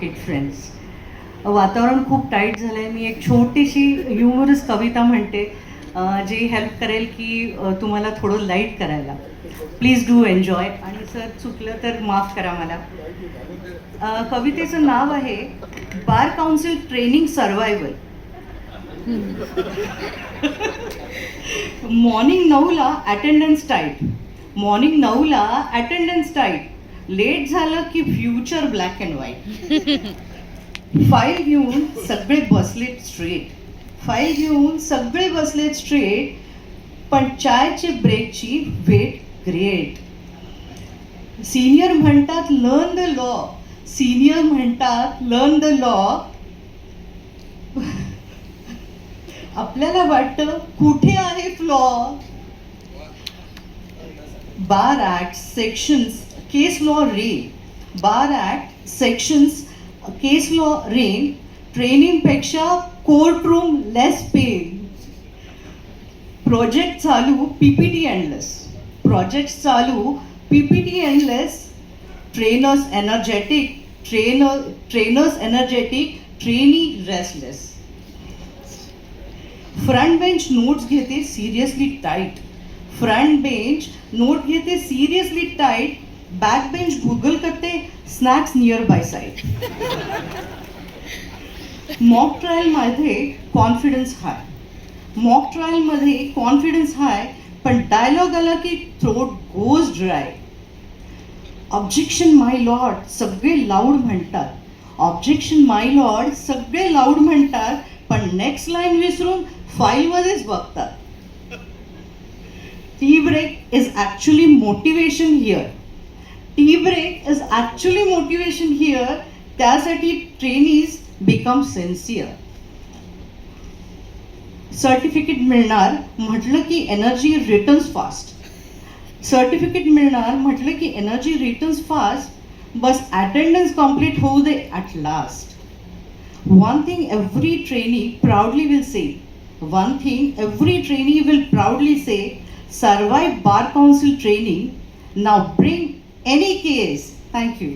Advocate friends. वातावरण खूप tight झालं आहे. मी एक छोटीशी ह्युमरस कविता म्हणते जी हेल्प करेल की तुम्हाला थोडं लाईट करायला. Please do enjoy. आणि सर चुकलं तर माफ करा मला. कवितेचं नाव आहे bar council training survival. Morning 9ला अटेंडन्स टाईट. मॉर्निंग 9ला अटेंडन्स टाईट. लेट झालं की future black and white. File घेऊन सगळे बसलेत स्ट्रेट. फाईल घेऊन सगळे बसलेत स्ट्रेट. पण चायचे ब्रेकची वेट ग्रेट. सिनियर म्हणतात लर्न द लॉ. सिनियर म्हणतात लर्न द लॉ. आपल्याला वाटतं कुठे आहे flaw. Bar act sections case law rain. Bar act sections case law rain. ट्रेनिंगपेक्षा court room less pain. Project चालू PPT एंडलेस. प्रोजेक्ट चालू PPT endless. Trainers energetic. Trainers energetic. Trainee restless. Front bench notes घेते seriously tight. Front bench note घेते seriously tight. Back bench Google करते snacks near by side. Mock ट्रायलमध्ये confidence high. Mock ट्रायलमध्ये confidence high. पण dialogue आला की throat goes dry. Objection my lord सगळे loud म्हणतात. ऑब्जेक्शन माय लॉर्ड सगळे लाऊड म्हणतात. पण नेक्स्ट लाईन विसरून फाईलमध्येच बघतात. Tea break is actually motivation here. Tea break is actually motivation here. त्यासाठी ट्रेनीज बिकम सिन्सिअर. सर्टिफिकेट मिळणार म्हटलं की एनर्जी रिटर्न्स फास्ट. सर्टिफिकेट मिळणार म्हटलं की एनर्जी रिटर्न्स फास्ट. बस अटेंडन्स कंप्लीट होऊ दे at last. One thing every trainee proudly will say. One thing every trainee will proudly say. Survive Bar Council training. Now bring any case. Thank you.